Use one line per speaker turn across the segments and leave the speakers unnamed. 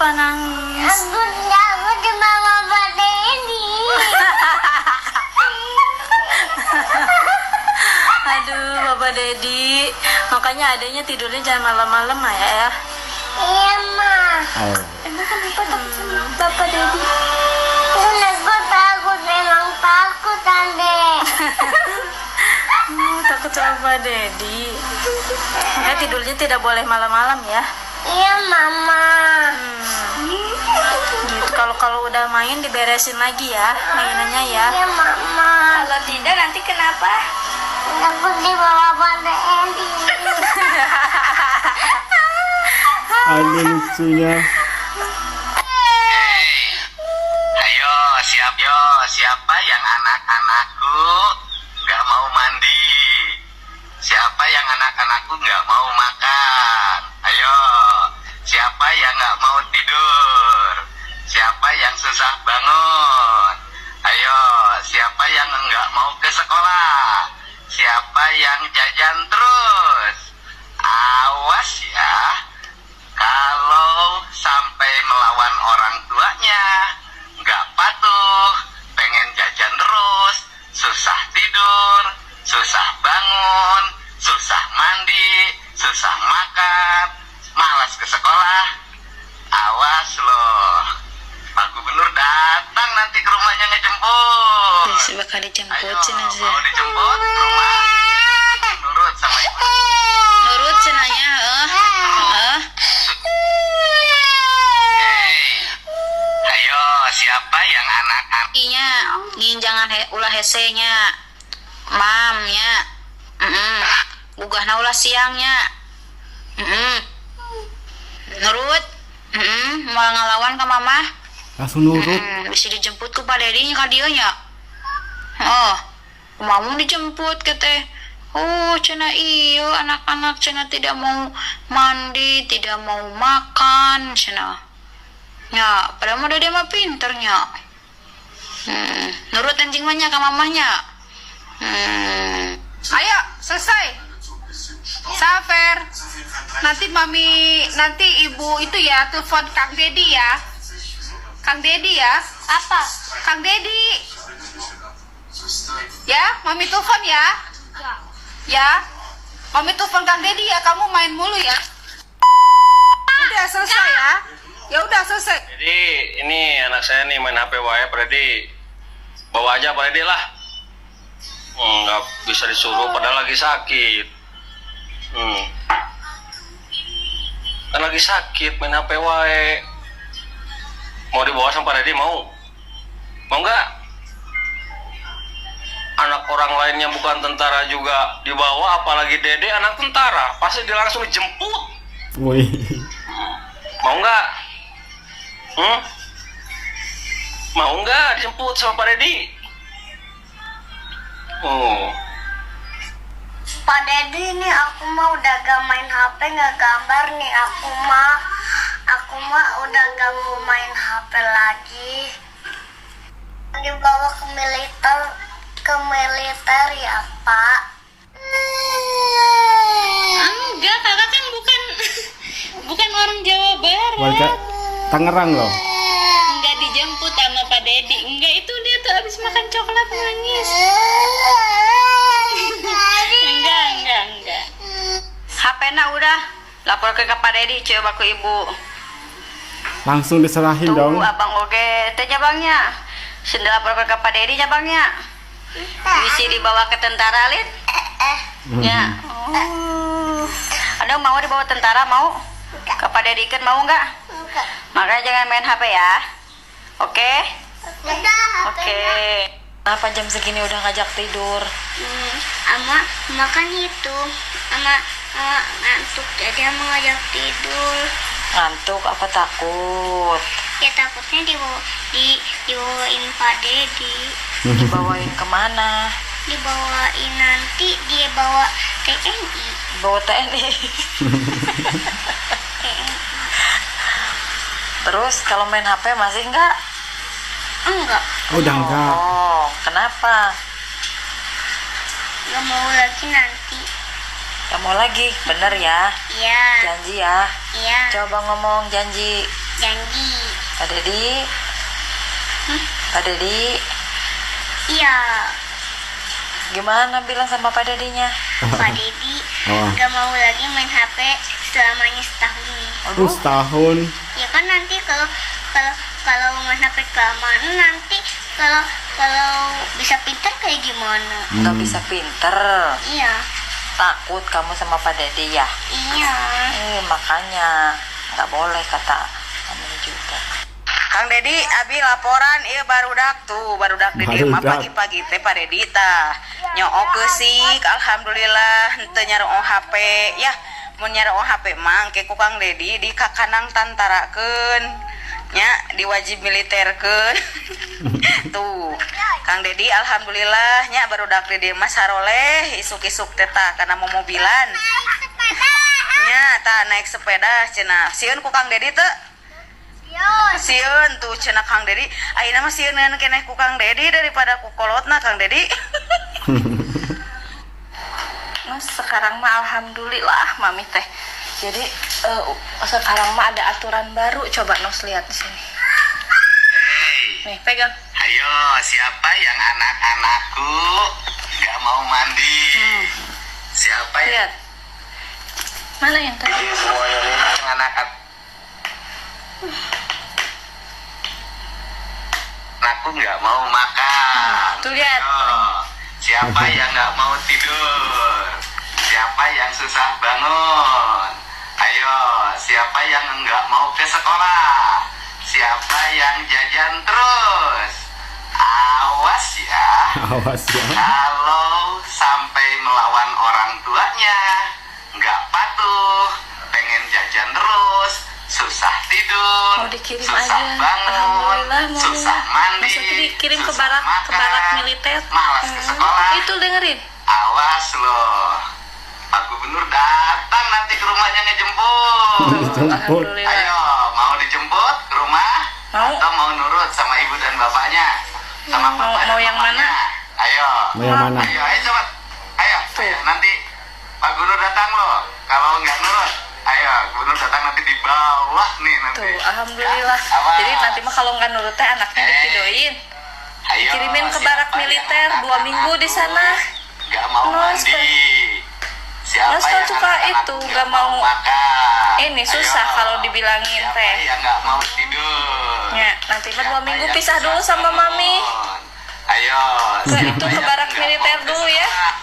Kenapa nangis?
Aku takut sama Bapak Dedi.
Aduh, Bapak Dedi. Makanya adanya tidurnya jangan malam-malam ya.
Iya, Ma.
Oh.
Emang kenapa takut sama Bapak Dedi?
Aku takut, memang takut, Ande.
Takut sama Bapak Dedi. Makanya tidurnya tidak boleh malam-malam ya.
Iya, Mama.
Gitu. Kalau udah main diberesin lagi ya mainannya ya.
Iya, Mama.
Kalau tidak nanti kenapa?
Takut dibawa Bapak Dedi.
Ada lucunya.
Ayo, siapa yang anak-anakku nggak mau mandi? Siapa yang anak-anakku nggak mau makan? Ayo, siapa yang nggak mau tidur? Siapa yang susah bangun? Ayo, siapa yang nggak mau ke sekolah? Siapa yang jajan terus? Awas ya, kalau sampai melawan orang tuanya, nggak patuh, pengen jajan terus, susah tidur, susah bangun, susah mandi, susah makan, malas ke sekolah. Awas loh, Pak Gubernur datang nanti ke rumahnya ngejemput.
Bakal dijemput
Ayo,
cenazah.
mau dijemput ke rumah? Nurut sama ibu.
Nurut cenanya,
Ayo, siapa yang anak-anak?
Inya, jangan ulah hesenya. Mamnya. Gugahna ulah siangnya. Nurut. Mau ngelawan ke mama.
Langsung nurut.
Bisa dijemput ke Pak Dedi ka dieu nya. Oh, mau dijemput ke teh. Oh, cenah iya anak-anak cenah tidak mau mandi, tidak mau makan cenah. Ya, padahal mah dia mah pinternya. Nurut anjing mah nya ka mamahnya.
Ayo, selesai. Safer. Nanti ibu itu ya telepon Kang Dedi ya. Kang Dedi ya.
Apa?
Kang Dedi. Ya, mami telepon ya. Ya. Mami telepon Kang Dedi ya, kamu main mulu ya. Udah selesai ya. Ya udah selesai.
Jadi ini anak saya nih main HP wae, Freddy. Bawa aja Freddy lah. Nggak bisa disuruh padahal lagi sakit. Kan lagi sakit main HP wae. Mau dibawa sama Freddy mau? Mau nggak? Anak orang lainnya bukan tentara juga dibawa, apalagi Dede anak tentara, pasti dia langsung dijemput.
Woi.
Mau nggak? Mau nggak dijemput sama Pak Dedi?
Pak Dedi nih, aku mah udah gak main HP, gak gambar nih. Aku mah udah gak mau main HP lagi. Dibawa ke militer ya, Pak.
Enggak, kakak kan bukan orang Jawa Barat.
Warga Tangerang loh.
Enggak dijemput sama Pak Dedi. Enggak, itu dia tuh habis makan coklat nangis. Enggak. HP-na udah lapor ke Pak Dedi, coba ke ibu.
Langsung diserahin
Tuh,
dong.
abang oke, teh jabangnya. Sudah lapor ke Pak Dedi jabangnya. Bisa dibawa ke tentara, Lid. Ya. Ada mau dibawa tentara, mau? Ke Pak Dedi kan mau nggak? Makanya jangan main HP ya. Oke? Oke. Kenapa jam segini udah ngajak tidur?
Ama makan itu. Ama ngantuk, jadi ama ngajak tidur.
Ngantuk apa takut?
Ya takutnya dibawain Pak Dedi.
Dibawain kemana?
Dibawain nanti dia bawa TNI.
Bawa TNI. Terus kalau main HP masih enggak?
Enggak,
Udah enggak.
Oh, kenapa?
nggak mau lagi nanti.
Gak mau lagi, bener ya?
Iya,
Janji ya?
iya.
Coba ngomong janji.
Janji.
Pak Dedi. Pak Dedi,
Iya.
gimana bilang sama Pak Dedinya?
Pak Dedi
Oh.
gak mau lagi main HP selamanya setahun nih.
Setahun.
Ya kan nanti kalau main HP kelamaan nanti kalau bisa pintar kayak gimana?
Nggak bisa pinter.
Iya.
Takut kamu sama Pak Dedi ya?
Iya.
Makanya nggak boleh kata kamu juga. Kang Dedi, abi laporan iya barudak di rumah
Barudak.
pagi-pagi teh Pak Dedi tah nyook geusik alhamdulillah henteu nyareong HP ya mun nyareong HP mah ke ku Kang Dedi di kakanang tantarakeun nya diwajib militerkeun tuh Kang Dedi alhamdulillah nya barudak di dieu mah saroleh isuk-isuk teh tah kana mobilan nya tah naik sepeda cenah sieun ku Kang Dedi teu sieun tuh cenah Kang Dedi ayeuna mah sieun keneh ku Kang Dedi daripada ku kolotna Kang Dedi. Nah, sekarang mah alhamdulillah mami teh. Jadi sekarang mah ada aturan baru, coba Nos lihat di sini. Nih, pegang.
Ayo, siapa yang anak-anakku gak mau mandi? Siapa yang
Lihat. Mana yang tadi?
ini semuanya nih yang anak-anakku nggak mau makan?
Tuh lihat.
Ayo, siapa yang nggak mau tidur? Siapa yang susah bangun? Ayo, siapa yang nggak mau ke sekolah? Siapa yang jajan terus? Awas ya.
Awas ya.
Kalau sampai melawan orang tuanya, nggak patuh, pengen jajan terus, susah tidur,
Mau dikirim
susah
aja.
bangun,
Alhamdulillah mau
susah mandi,
maksudnya dikirim ke
susah
barak
makan,
militer.
malas ke sekolah.
Itu dengerin.
Awas loh, Pak Gubernur datang nanti ke rumahnya ngejemput.
Dijemput.
Alhamdulillah.
Ayo, mau dijemput ke rumah?
Mau.
Atau mau nurut sama ibu dan bapaknya? Sama
Mau-
bapak dan
mau yang
mamanya?
mana?
Ayo.
Mau yang mana?
Ayo cepat. Ayo, nanti Pak Gubernur datang loh. Kalau nggak nurut, ayo Gubernur datang nanti dibawa nih nanti.
Tuh, alhamdulillah.
Ya, awas.
Jadi nanti mah kalau nggak nurut teh anaknya dipidoin.
Ayo,
Kirimin ke
siapa
barak
yang
militer 2 minggu di sana.
Nggak mau
Nos,
mandi. Siapa
Nos kan
yang
suka
anak-anak
itu, nggak mau
makan?
ini, susah kalau dibilangin
Siapa
teh.
yang nggak mau tidur?
Ya, nanti mah 2
Siapa
minggu
yang
pisah
susah
dulu sama
bangun?
mami.
Ayo.
Ke
siapa
itu, ke
yang
barak
nggak
militer
mau ke
dulu ya.
sekolah?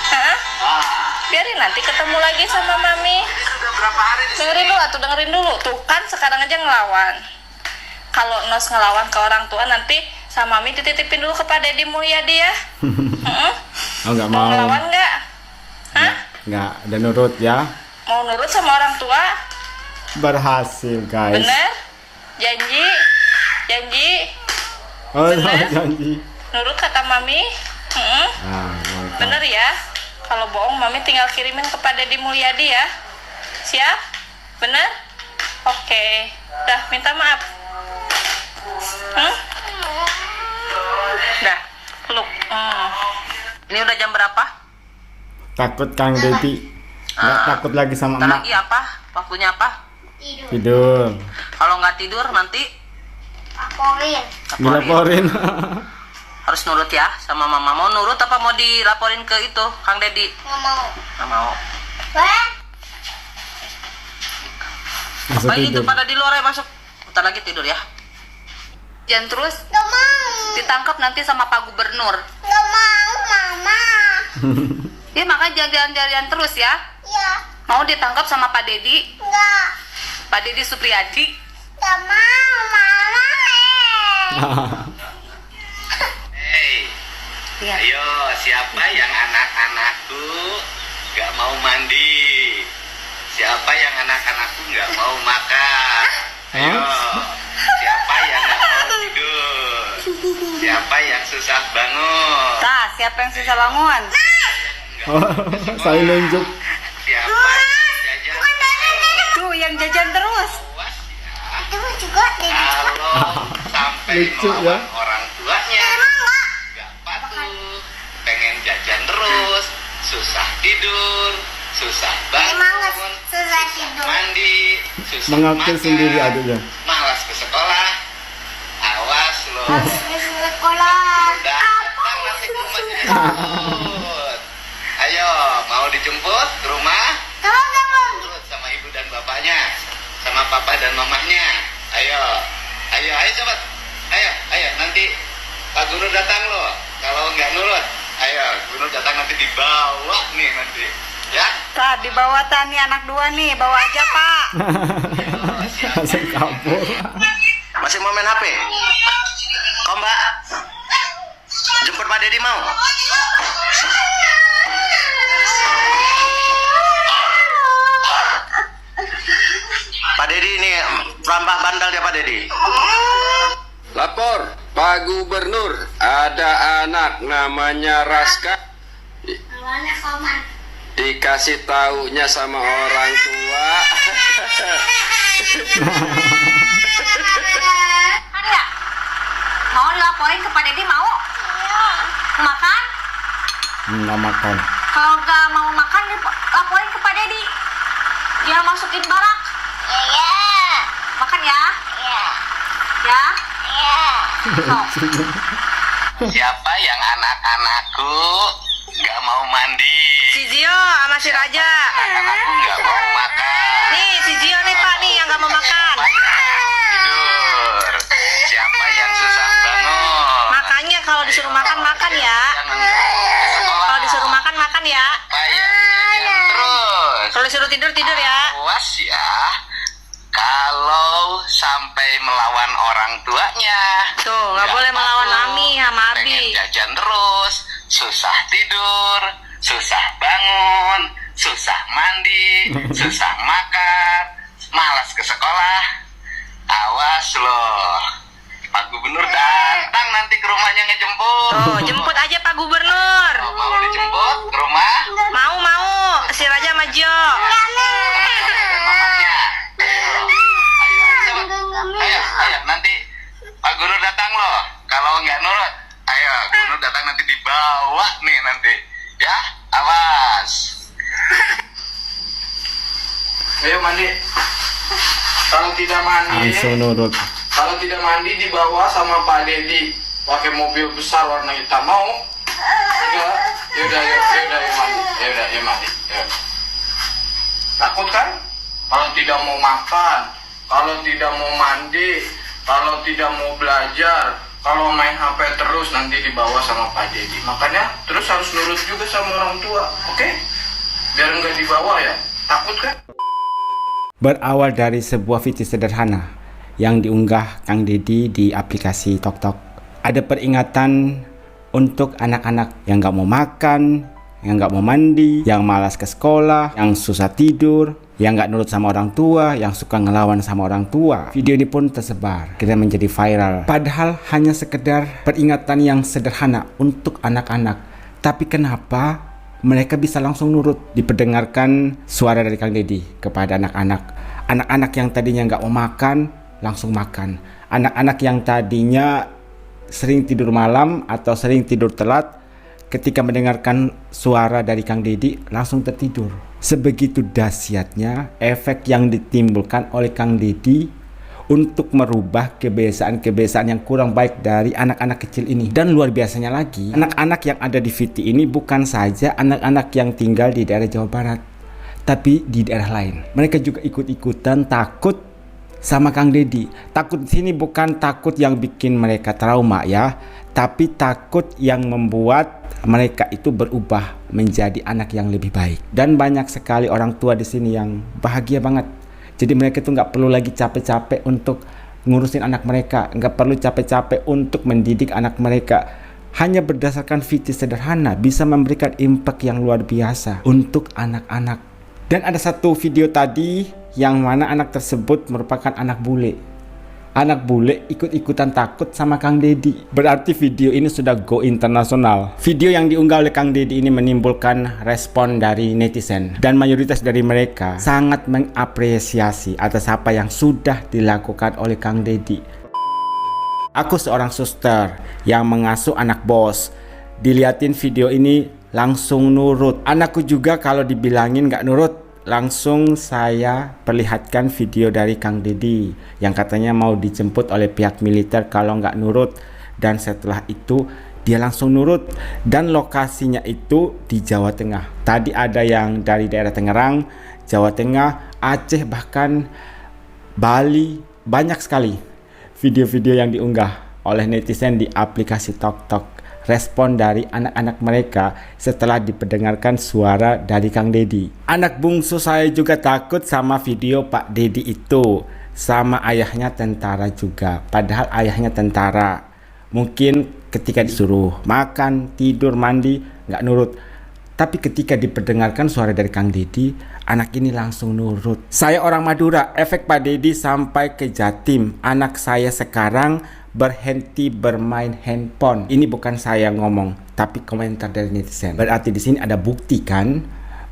Hah?
Ah,
Biarin nanti ketemu lagi sama mami.
ini sudah berapa hari di sini?
Dengerin dulu atuh, dengerin dulu. Tuh kan sekarang aja ngelawan. Kalau Nos ngelawan ke orang tua nanti sama mami dititipin dulu ke Pak Dedi Mulyadi ya. Heeh.
Oh nggak
Mau
mau.
ngelawan nggak? Hah?
Nggak ada nurut ya.
Mau nurut sama orang tua?
Berhasil guys.
Bener? Janji? Janji?
Oh
Bener?
janji.
Nurut kata mami? Heeh.
Mantap.
Bener ya? Kalau bohong mami tinggal kirimin ke Pak Dedi Mulyadi ya. Siap? Bener? Oke. Dah, minta maaf. Dah, peluk. Ini udah jam berapa?
Takut Kang Dedi. Nggak takut lagi sama
Ntar
emak.
lagi apa? Waktunya apa?
Tidur.
Kalau nggak tidur nanti
Laporin.
Dilaporin.
harus nurut ya sama mama. Mau nurut apa mau dilaporin ke itu Kang Dedi?
Nggak mau.
Nggak mau.
Wah.
Masuk
Baik itu
tidur.
pada di luar ya, masuk. Bentar lagi tidur ya. Jangan terus
Nggak mau.
ditangkap nanti sama Pak Gubernur.
Nggak mau, Mama.
Ya makanya jangan terus ya.
Ya.
Mau ditangkap sama Pak Dedi,
Nggak.
Pak Dedi Supriyadi.
Nggak mau, Mama.
Hei,
Iya.
ayo siapa yang anak-anakku nggak mau mandi? Siapa yang anak-anakku nggak mau makan? Ayo, siapa yang nggak mau tidur? Siapa yang susah bangun?
Tah, siapa yang susah bangun?
Oh, saya nunjuk.
Siapa yang jajan?
Tuh yang jajan terus.
Awas ya.
Itu juga dari
Kalau sampai
Lucu ya.
melawan orang tuanya, nggak patuh, pengen jajan terus, susah tidur, susah
Emang
bangun,
susah tidur.
mandi, susah
Mengatur
makan,
sendiri adiknya.
malas ke sekolah. Awas lo.
Di sekolah.
Datang nanti ke rumahnya dijemput. Ayo, mau dijemput ke rumah?
Kamu.
Nurut sama ibu dan bapaknya, sama papa dan mamahnya. Ayo sobat. Ayo, nanti Pak Guru datang loh. Kalau nggak nurut, ayo Guru datang nanti dibawa nih nanti. Ya?
Tah, dibawa tah nih anak dua nih, bawa aja Pak.
Langsung kabur.
Masih mau main HP? Kok Mbak? Jemput Pak Dedi mau? Pak Dedi ini perampok bandel ya Pak Dedi.
Lapor, Pak Gubernur, ada anak namanya Raska.
Awalnya koman.
Dikasih taunya sama orang tua.
Kan ya? Mau laporin ke Pak Dedi mau? Makan?
Nggak makan.
Kalau nggak mau makan, laporin ke Pak Dedi. Dia masukin barak.
Iya.
Makan ya?
Iya.
Ya?
Iya.
Sok.
Siapa yang anak-anakku nggak mau mandi?
Si Zio sama si Raja.
Anak-anakku nggak mau makan.
Nih, si Zio nih Pak nih yang nggak mau makan.
Tidur. Siapa yang susah bangun?
Makanya kalau disuruh makan, makan ya.
Jangan ke sekolah.
Kalau disuruh makan, makan ya.
Kayak jajan terus.
Kalau disuruh tidur, tidur ya.
Awas ya. Kalau sampai melawan orang tuanya.
Tuh, nggak boleh melawan Mami sama Abi.
Pengen jajan terus, susah tidur, susah bangun, susah mandi, susah makan, malas ke sekolah. Awas loh. Pak Gubernur datang nanti ke rumahnya ngejemput.
Tuh, jemput aja Pak Gubernur.
Oh, mau dijemput ke rumah?
Mau. Si Raja sama Jo.
Mamanya. Ayo, nanti Pak Gubernur datang loh. Kalau nggak nurut, ayo Gubernur datang nanti dibawa nih nanti. Ya, awas.
Ayo mandi. Kalau tidak mandi,
Langsung nurut.
kalau tidak mandi dibawa sama Pak Dedi pakai mobil besar warna hitam. Mau? Yaudah, yuk mandi. Yuk. Takut kan? Kalau tidak mau makan, kalau tidak mau mandi, kalau tidak mau belajar, kalau main HP terus nanti dibawa sama Pak Dedi. Makanya terus harus nurut juga sama orang tua, oke? Biar nggak dibawa ya. Takut kan?
Berawal dari sebuah video sederhana yang diunggah Kang Dedi di aplikasi TokTok. Ada peringatan untuk anak-anak yang nggak mau makan, yang nggak mau mandi, yang malas ke sekolah, yang susah tidur, yang nggak nurut sama orang tua, yang suka ngelawan sama orang tua. Video ini pun tersebar, kita menjadi viral. Padahal hanya sekedar peringatan yang sederhana untuk anak-anak. Tapi kenapa mereka bisa langsung nurut? Diperdengarkan suara dari Kang Dedi kepada anak-anak. Anak-anak yang tadinya nggak mau makan, langsung makan. Anak-anak yang tadinya sering tidur malam atau sering tidur telat, ketika mendengarkan suara dari Kang Dedi langsung tertidur. Sebegitu dahsyatnya efek yang ditimbulkan oleh Kang Dedi untuk merubah kebiasaan-kebiasaan yang kurang baik dari anak-anak kecil ini. Dan luar biasanya lagi, anak-anak yang ada di VT ini bukan saja anak-anak yang tinggal di daerah Jawa Barat, tapi di daerah lain. Mereka juga ikut-ikutan takut sama Kang Dedi. Takut di sini bukan takut yang bikin mereka trauma ya, tapi takut yang membuat mereka itu berubah menjadi anak yang lebih baik. Dan banyak sekali orang tua di sini yang bahagia banget. Jadi mereka itu nggak perlu lagi capek-capek untuk ngurusin anak mereka, nggak perlu capek-capek untuk mendidik anak mereka. Hanya berdasarkan video sederhana bisa memberikan impact yang luar biasa untuk anak-anak. Dan ada satu video tadi yang mana anak tersebut merupakan anak bule. Anak bule ikut-ikutan takut sama Kang Dedi. Berarti video ini sudah go internasional. Video yang diunggah oleh Kang Dedi ini menimbulkan respon dari netizen. Dan mayoritas dari mereka sangat mengapresiasi atas apa yang sudah dilakukan oleh Kang Dedi. Aku seorang suster yang mengasuh anak bos. Diliatin video ini langsung nurut. Anakku juga kalau dibilangin nggak nurut, langsung saya perlihatkan video dari Kang Deddy yang katanya mau dijemput oleh pihak militer kalau nggak nurut, dan setelah itu dia langsung nurut, dan lokasinya itu di Jawa Tengah. Tadi ada yang dari daerah Tangerang, Jawa Tengah, Aceh, bahkan Bali. Banyak sekali video-video yang diunggah oleh netizen di aplikasi TokTok. Respon dari anak-anak mereka setelah diperdengarkan suara dari Kang Deddy. Anak bungsu saya juga takut sama video Pak Deddy itu. Sama ayahnya tentara juga, padahal ayahnya tentara. Mungkin ketika disuruh makan, tidur, mandi nggak nurut, tapi ketika diperdengarkan suara dari Kang Deddy, anak ini langsung nurut. Saya orang Madura, efek Pak Deddy sampai ke Jatim. Anak saya sekarang berhenti bermain handphone. Ini bukan saya ngomong, tapi komentar dari netizen. Berarti di sini ada bukti kan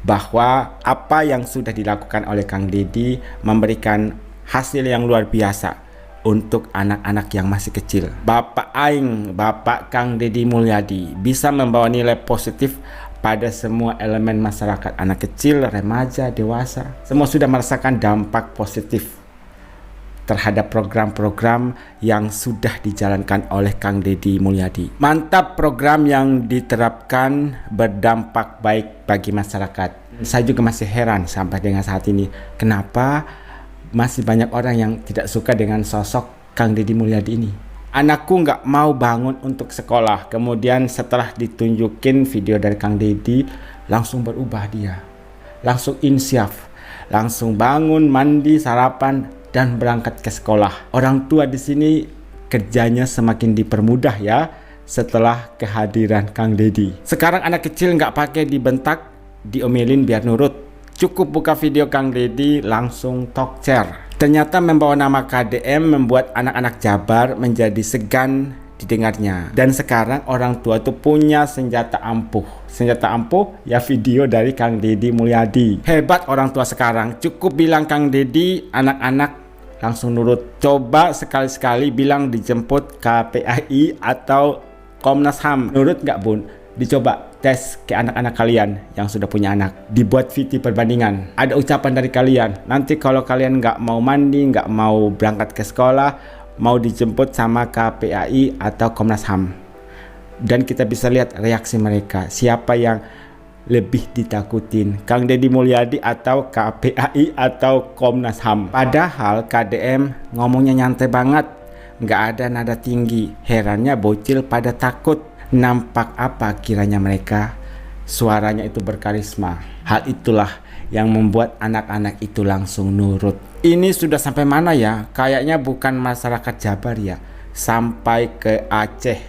bahwa apa yang sudah dilakukan oleh Kang Deddy memberikan hasil yang luar biasa untuk anak-anak yang masih kecil. Bapak Aing, Bapak Kang Deddy Mulyadi bisa membawa nilai positif pada semua elemen masyarakat, anak kecil, remaja, dewasa. Semua sudah merasakan dampak positif terhadap program-program yang sudah dijalankan oleh Kang Deddy Mulyadi. Mantap program yang diterapkan berdampak baik bagi masyarakat. Saya juga masih heran sampai dengan saat ini, kenapa masih banyak orang yang tidak suka dengan sosok Kang Deddy Mulyadi ini. Anakku nggak mau bangun untuk sekolah, kemudian setelah ditunjukin video dari Kang Deddy, langsung berubah dia. Langsung insyaf, langsung bangun, mandi, sarapan, dan berangkat ke sekolah. Orang tua di sini kerjanya semakin dipermudah ya setelah kehadiran Kang Deddy. Sekarang anak kecil nggak pakai dibentak, diomelin biar nurut. Cukup buka video Kang Deddy langsung talk share. Ternyata membawa nama KDM membuat anak-anak Jabar menjadi segan didengarnya. Dan sekarang orang tua itu punya senjata ampuh. Senjata ampuh ya video dari Kang Deddy Mulyadi. Hebat orang tua sekarang. Cukup bilang Kang Deddy, anak-anak langsung nurut. Coba sekali-sekali bilang dijemput KPAI atau Komnas HAM. Nurut nggak bun? Dicoba tes ke anak-anak kalian yang sudah punya anak. Dibuat VT perbandingan. Ada ucapan dari kalian. Nanti kalau kalian nggak mau mandi, nggak mau berangkat ke sekolah, mau dijemput sama KPAI atau Komnas HAM. Dan kita bisa lihat reaksi mereka. Siapa yang lebih ditakutin, Kang Deddy Mulyadi atau KPAI atau Komnas HAM. Padahal KDM ngomongnya nyantai banget, nggak ada nada tinggi. Herannya bocil pada takut. Nampak apa kiranya mereka? Suaranya itu berkarisma. Hal itulah yang membuat anak-anak itu langsung nurut. Ini sudah sampai mana ya? Kayaknya bukan masyarakat Jabar ya, sampai ke Aceh.